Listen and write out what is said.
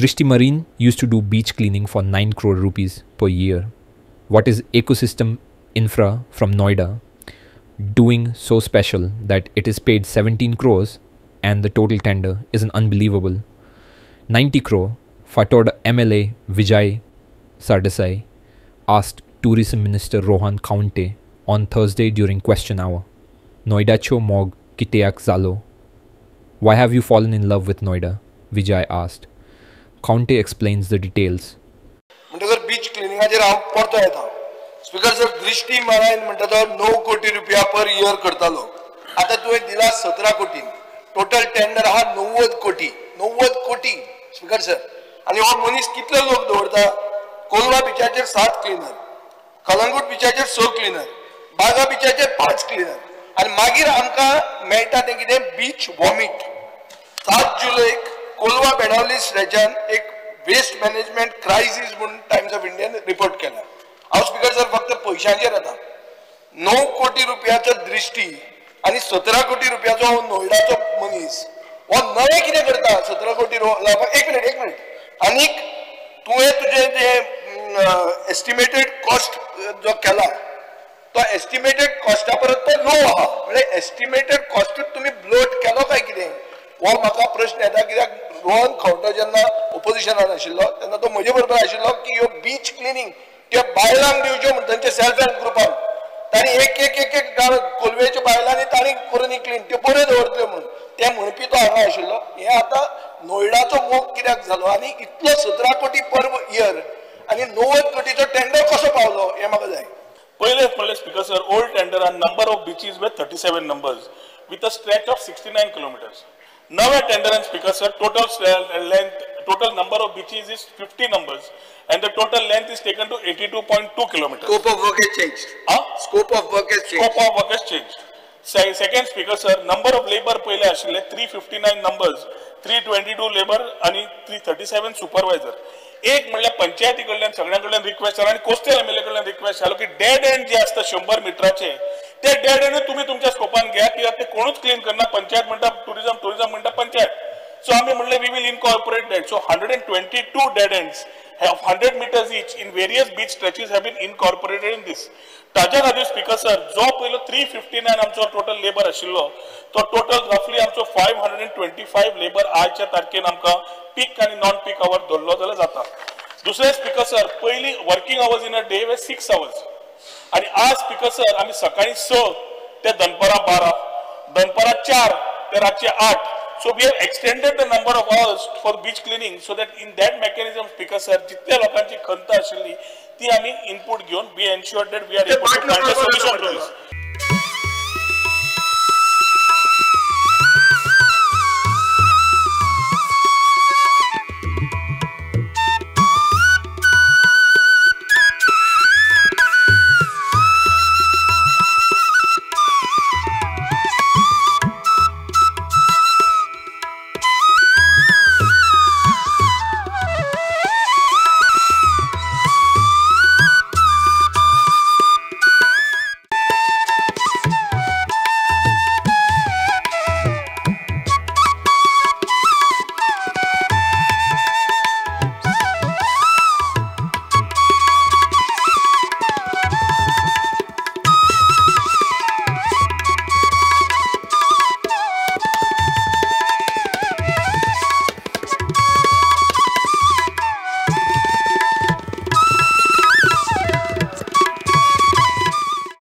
Drishti Marine used to do beach cleaning for 9 crore rupees per year. What is Ecosystem Infra from Noida doing so special that it is paid 17 crores and the total tender is an unbelievable 90 crore? Fatod MLA Vijay Sardesai asked Tourism Minister Rohan Kaunte on Thursday during question hour. Noidacho mog kiteak zalo. Why have you fallen in love with Noida? Vijay asked. Kaunte explains the details. Beach क्लिनिंगाचेर हांव परतो येता. Speaker sir, दृष्टी मारायन म्हणटा तो 9 कोटी रुपया per year करतालो. आता तुवें दिला 17 कोटी. टोटल टेंडर आहा 90 कोटी. 90 कोटी स्पीकर सर. आनी हो मनीस कितले लोक दवरता? कोलवा बिचाचेर 7 क्लिनर, कलंगूट बिचाचेर 6 क्लिनर, बागा बिचाचेर 5 क्लिनर, आनी मागीर आमकां मेळटा तें कितें? Beach vomit. 7 जुलैक कोलवा बेणावली स्ट्रेचान एक वेस्ट मॅनेजमेंट क्रायसिस म्हणून टाइम्स ऑफ इंडियान रिपोर्ट केला. हांव स्पीकर सर फक्त पयशांचेर येता. 9 कोटी रुपयाचो दृष्टी आनी 17 कोटी रुपयाचो हो नोयडाचो मनीस हो नवे कितें करता? 17 कोटी लावपाक. एक मिनिट. आनीक तुवें तुजें जें एस्टिमेटेड कॉस्ट जो केला तो एस्टिमेटेड कॉस्टा परस तो लो आहा. म्हणजे एस्टिमेटेड कॉस्टूच तुमी ब्लोट केलो काय कितें? हो म्हाका प्रश्न येता. कित्याक रोहन खंवटो जेन्ना ओपोजिशनान आशिल्लो तेन्ना तो म्हजे बरोबर आशिल्लो की ह्यो बीच क्लिनिंग त्यो बायलांक दिवच्यो म्हणून तांचे सेल्फ हेल्प ग्रुपान तांणी एक कोलवेच्या बायलांनी तांणी करून क्लीन त्यो बऱ्यो दवरतल्यो म्हणून ते म्हणपी तो हांगा आशिल्लो. हे आतां नोयडाचो मोग कित्याक जालो आनी इतलो 17 कोटी पर इयर आनी 90 कोटीचो टेंडर कसो पावलो हे म्हाका जाय. पहिले speaker sir, old tender and number of beaches were 37 numbers with a stretch of 69 kilometers. Now a tender and speaker sir, total number of beaches is 50 numbers and the total length is taken to 82.2 kilometers. Scope of work has changed. Scope of work has changed. Second speaker sir, number of labor पहिले आशिल्ले 359 numbers, 322 labor आणि 337 supervisor. एक म्हणल्यार पंचायती कडल्यान सगळ्यां कडल्यान request आनी coastal MLA कडल्यान रिक्वेस्ट आलो की डेड एंड जे आसता 100 मिटराचे ते डेड एंड तुम्ही तुमच्या स्कोपान घ्या कित्याक ते कोणूच क्लीन करना. पंचायत म्हणटा टुरिझम म्हणटा पंचायत. सो आम्ही म्हणले we will incorporate that. So 122 dead ends have 100 meters each in various beach stretches have been incorporated in this. ताज्या खातीर स्पीकर सर, जो पयलो 359 आमचो टोटल लेबर आशिल्लो तो टोटल रफली आमचो 525 लेबर आजच्या तारखेन आमकां पीक आनी नॉन पीक आवर धरलो जाल्यार जाता. दुसरे स्पीकर सर, पयली working hours in a day way 6 hours आनी आज स्पीकर सर आमी सकाळी 6 ते दनपारां 12, दनपारां 4 ते रातचे 8. So we have extended the number of hours for beach cleaning so that in that mechanism, speaker sir, जितल्या लोकांची खंत आशिल्ली ती आमी इनपुट घेऊन we ensure that we are able to find a solution to this.